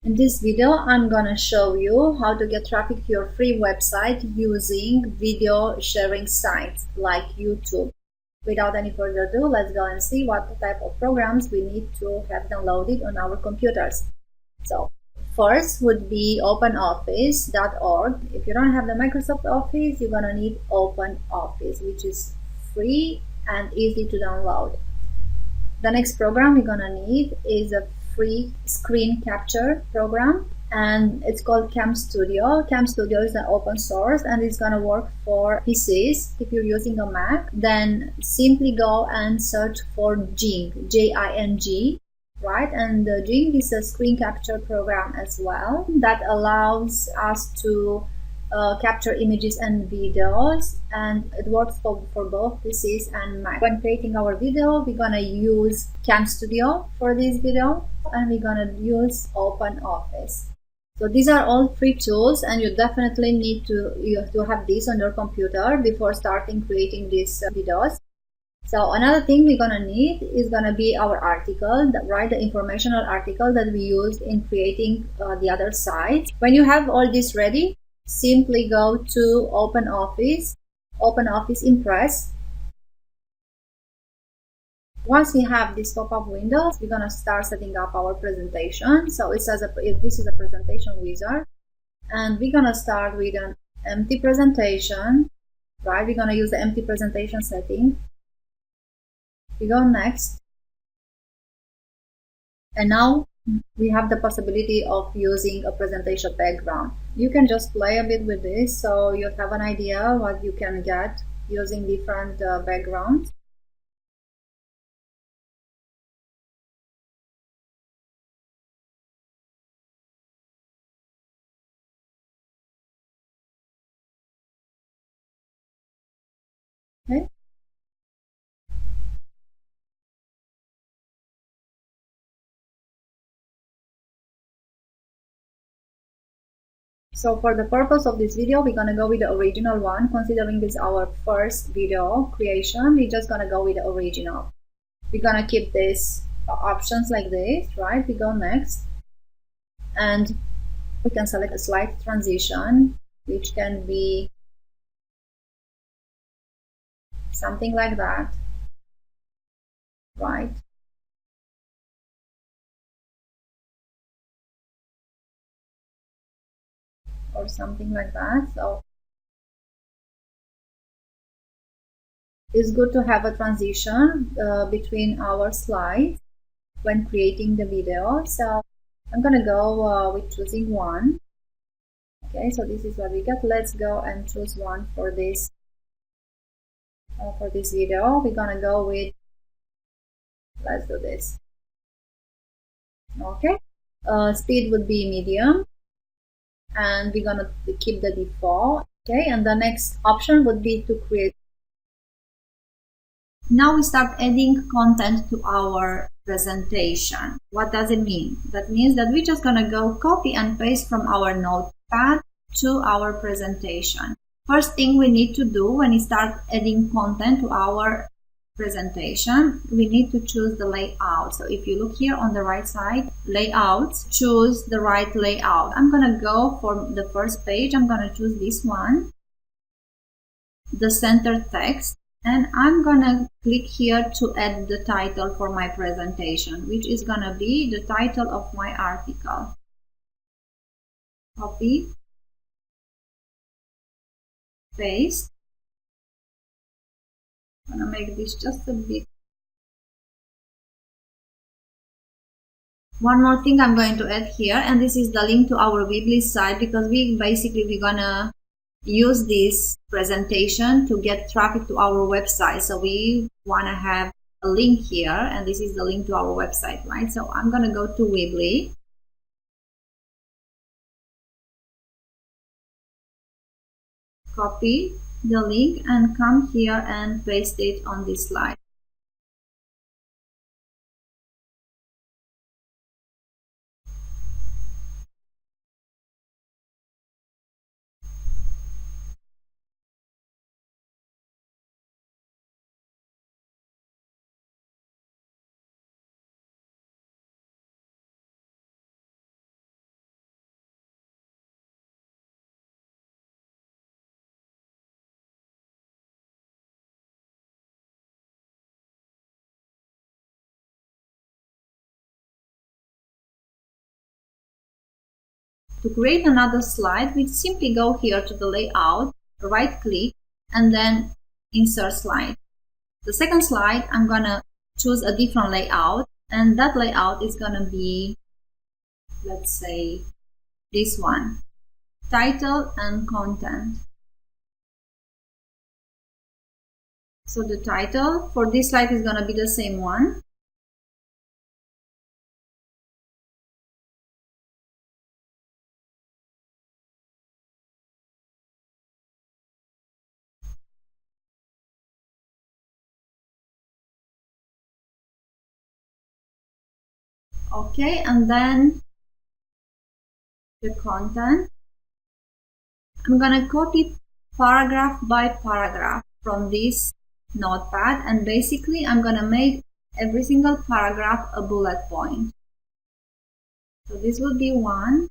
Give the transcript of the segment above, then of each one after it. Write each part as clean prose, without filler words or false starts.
In this video, I'm gonna show you how to get traffic to your free website using video sharing sites like YouTube. Without any further ado, let's go and see what type of programs we need to have downloaded on our computers. So first would be OpenOffice.org. If you don't have the Microsoft Office, you're gonna need OpenOffice, which is free and easy to download. The next program we're gonna need is a free screen capture program, and it's called Cam Studio. Cam Studio is an open source and it's gonna work for PCs. If you're using a Mac, then simply go and search for Jing, Jing, right? And Jing is a screen capture program as well that allows us to capture images and videos, and it works for both PCs and Mac. When creating our video, we're gonna use Cam Studio for this video, and we're gonna use OpenOffice. So these are all free tools, and you definitely need to have this on your computer before starting creating these videos. So another thing we're gonna need is gonna be our article, right? The informational article that we used in creating the other site. When you have all this ready, simply go to OpenOffice Impress. Once we have this pop-up window, we're gonna start setting up our presentation. So it says this is a presentation wizard, and we're gonna start with an empty presentation, right? We're gonna use the empty presentation setting. We go next, and now we have the possibility of using a presentation background. You can just play a bit with this so you have an idea what you can get using different backgrounds. Okay. So for the purpose of this video, we're gonna go with the original one. Considering this our first video creation, we're just gonna go with the original. We're gonna keep these options like this, right? We go next, and we can select a slide transition, which can be something like that, right? Or something like that. So it's good to have a transition between our slides when creating the video. So I'm gonna go with choosing one. Okay, so this is what we got. Let's go and choose one for this video. We're gonna go with, let's do this. Okay, speed would be medium, and we're gonna keep the default. Okay, and the next option would be to create. Now we start adding content to our presentation. What does it mean? That means that we're just gonna go copy and paste from our notepad to our presentation. First thing we need to do when we start adding content to our presentation, we need to choose the layout. So if you look here on the right side, layouts, choose the right layout. I'm gonna go for the first page. I'm gonna choose this one, the center text, and I'm gonna click here to add the title for my presentation, which is gonna be the title of my article. Copy, paste. I'm gonna make this just a bit. One more thing I'm going to add here, and this is the link to our Weebly site, because we're gonna use this presentation to get traffic to our website. So we want to have a link here, and this is the link to our website, right? So I'm going to go to Weebly, copy the link, and come here and paste it on this slide. To create another slide, we simply go here to the layout, right click, and then insert slide. The second slide, I'm gonna choose a different layout, and that layout is gonna be, let's say, this one, title and content. So the title for this slide is gonna be the same one. Okay, and then the content, I'm gonna copy paragraph by paragraph from this notepad, and basically I'm gonna make every single paragraph a bullet point. So this would be one.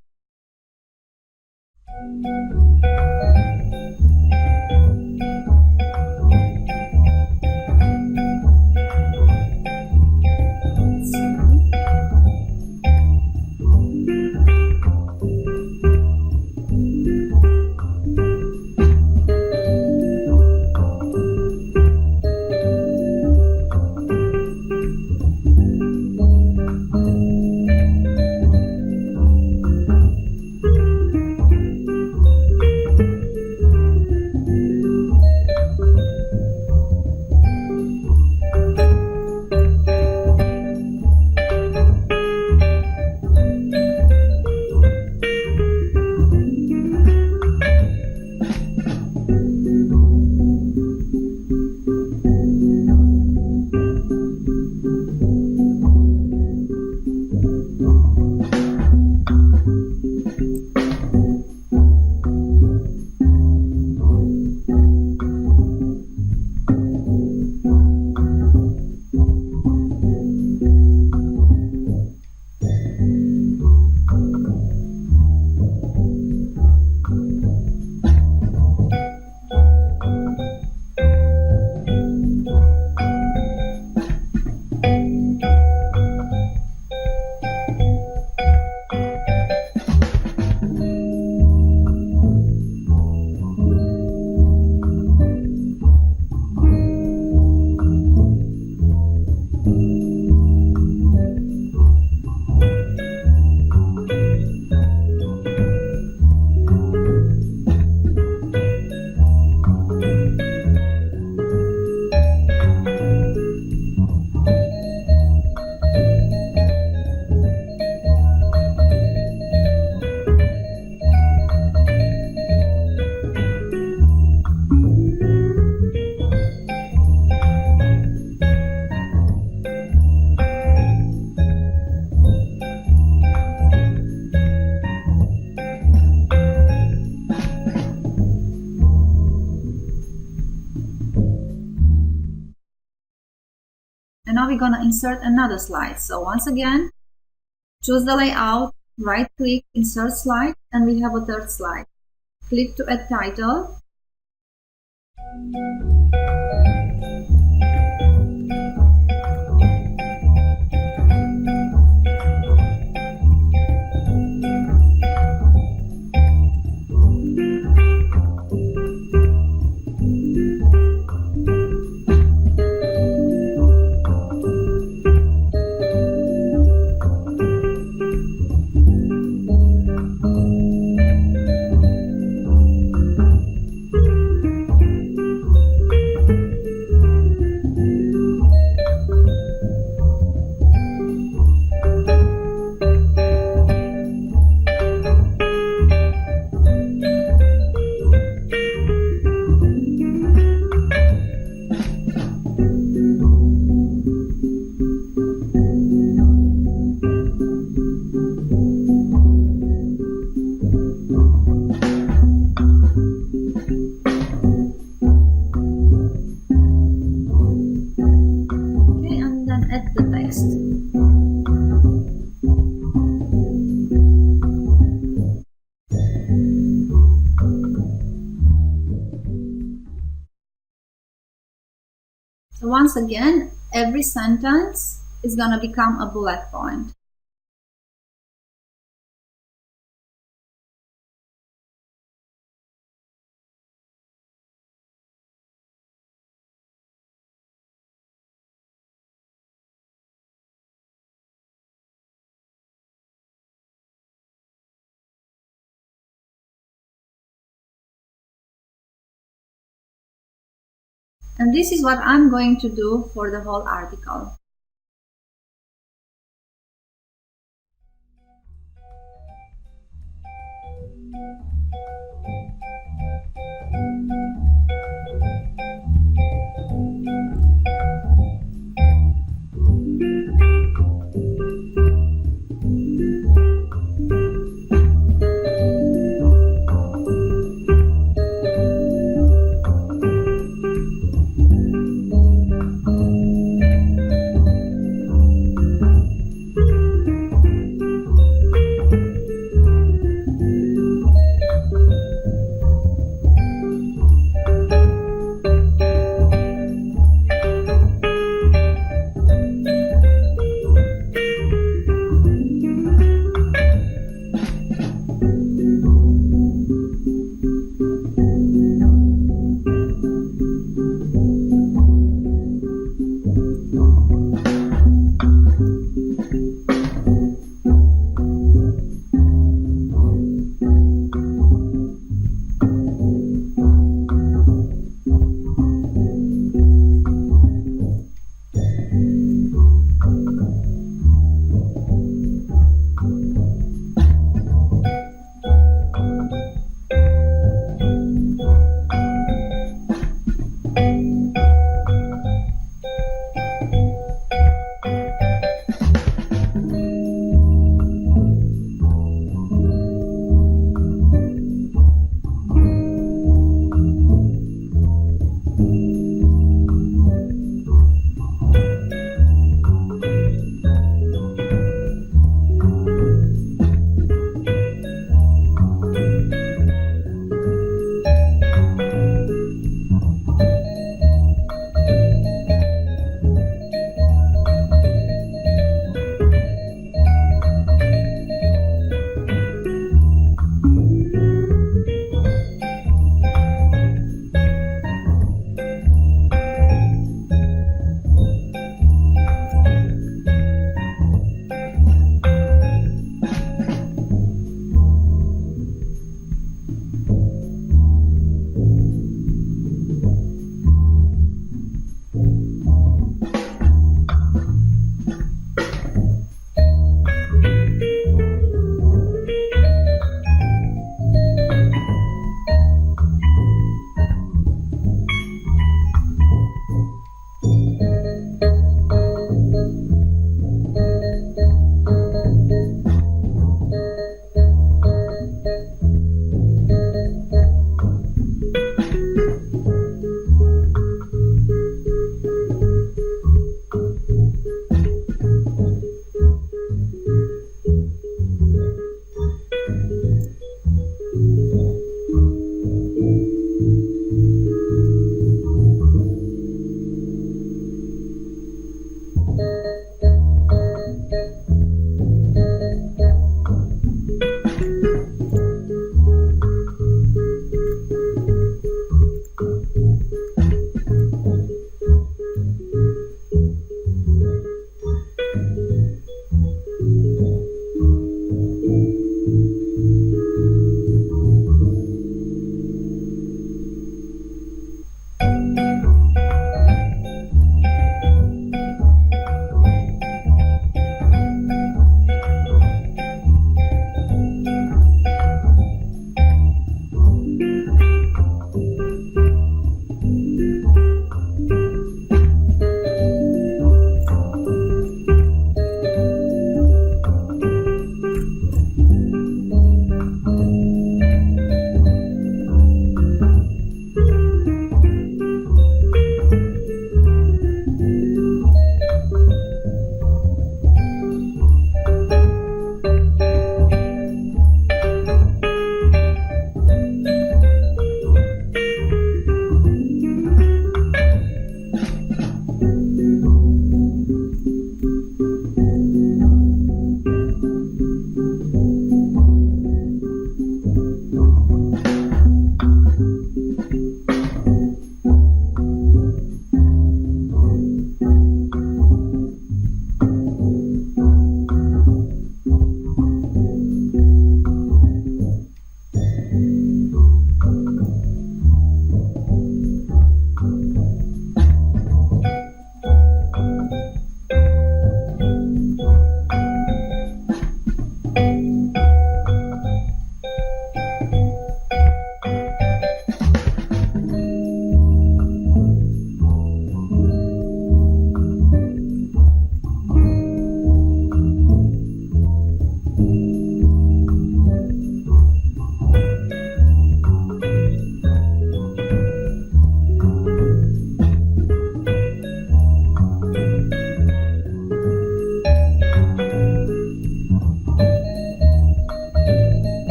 And now we're gonna insert another slide. So once again, choose the layout, right click, insert slide, and we have a third slide. Click to add title. Add the text. So once again, every sentence is going to become a bullet point. And this is what I'm going to do for the whole article.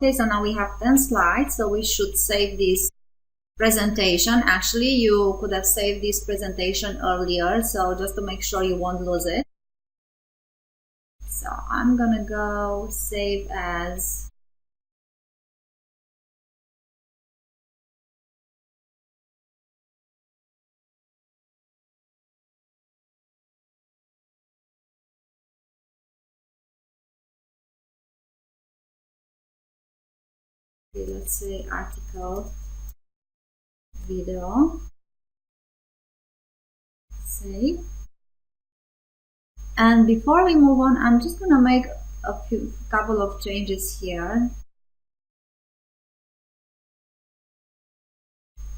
Okay, so now we have 10 slides, so we should save this presentation. Actually, you could have saved this presentation earlier, so just to make sure you won't lose it. So I'm gonna go save as. Okay, let's say article, video, save. And before we move on, I'm just gonna make a couple of changes here.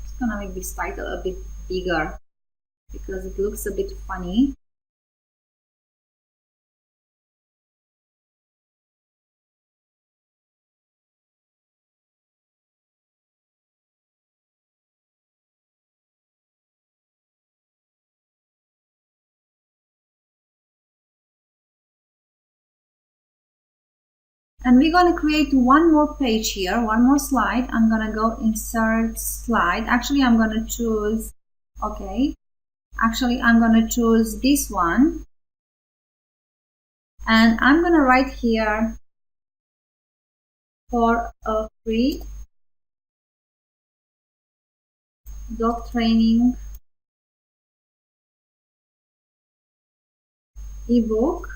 Just gonna make this title a bit bigger because it looks a bit funny. And we're going to create one more page here, one more slide. I'm going to go insert slide. Actually, I'm going to choose, okay. Actually, I'm going to choose this one. And I'm going to write here for a free dog training ebook.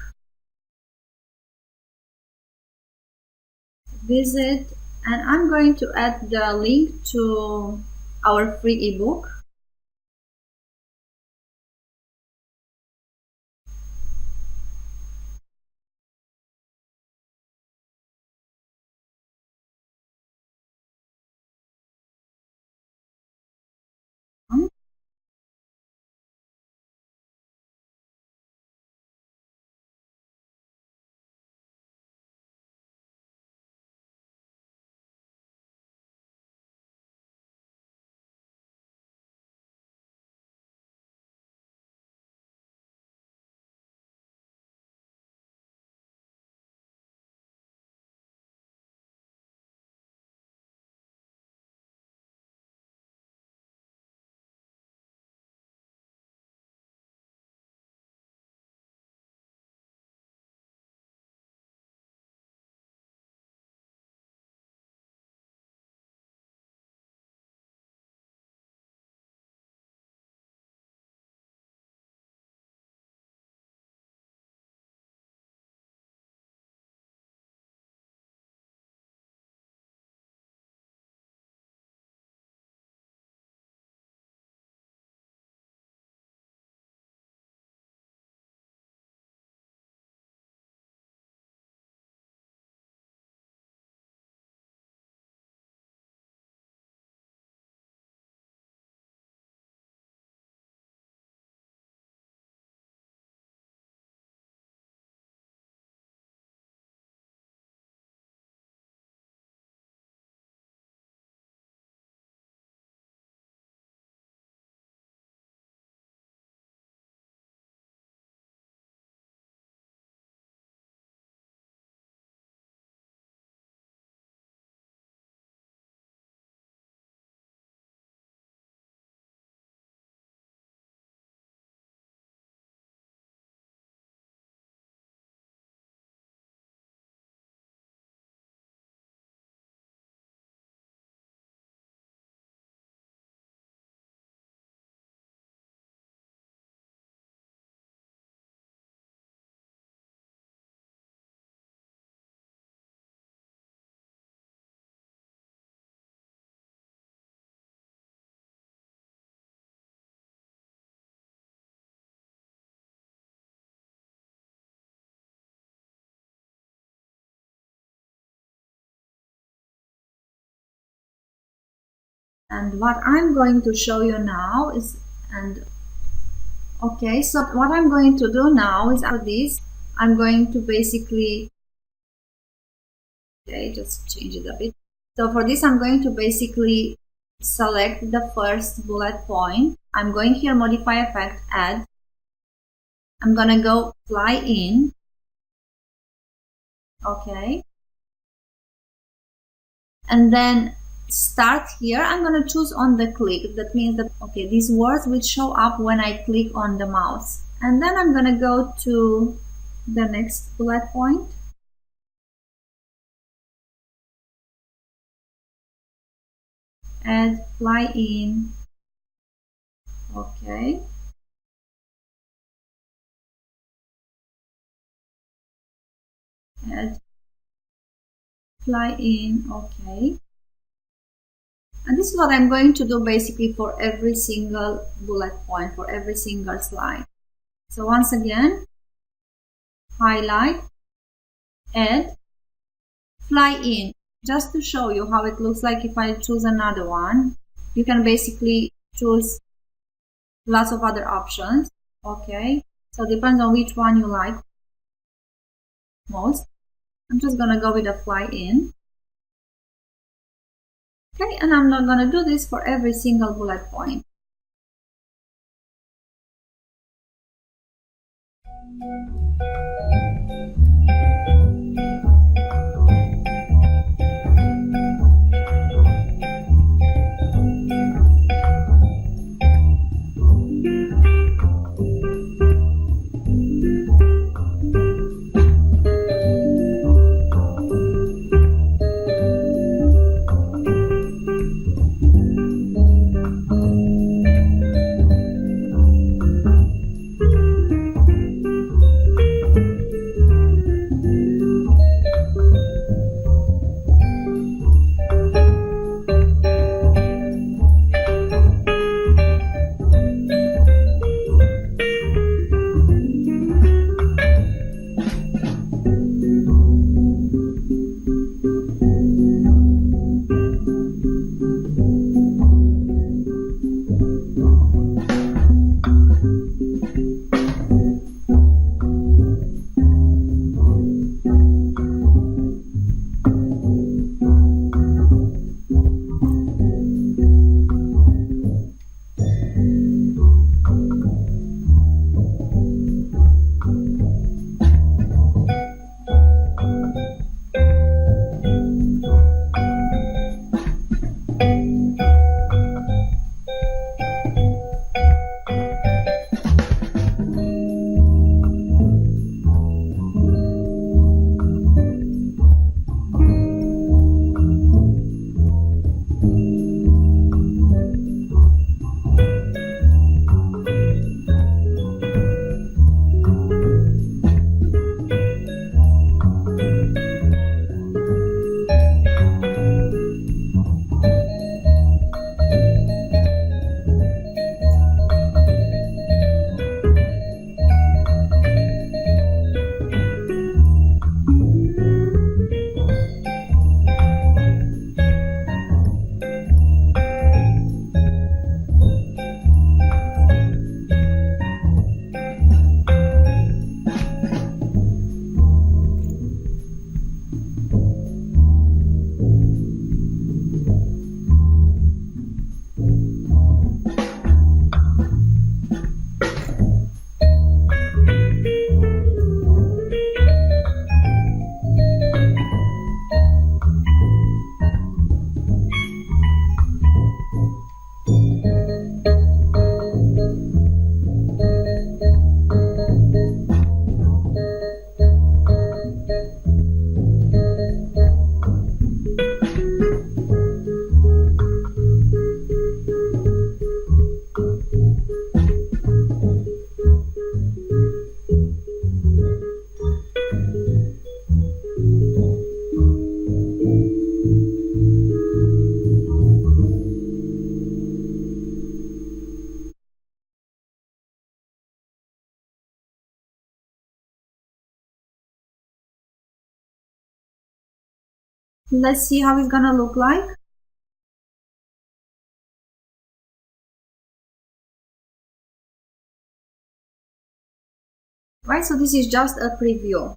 Visit, and I'm going to add the link to our free ebook. And what I'm going to show you now is, okay, so what I'm going to do now is, after this, I'm going to basically, okay, just change it a bit. So for this, I'm going to basically select the first bullet point. I'm going here, modify effect, add. I'm gonna go fly in. Okay. and then start here. I'm going to choose on the click. That means that, okay, these words will show up when I click on the mouse. And then I'm going to go to the next bullet point. Add fly in. Okay. Add fly in. Okay. And this is what I'm going to do basically for every single bullet point, for every single slide. So once again, highlight, add, fly in. Just to show you how it looks like if I choose another one. You can basically choose lots of other options. Okay, so it depends on which one you like most. I'm just gonna go with a fly in. Okay, and I'm not gonna do this for every single bullet point. Let's see how it's gonna look like. Right, so this is just a preview.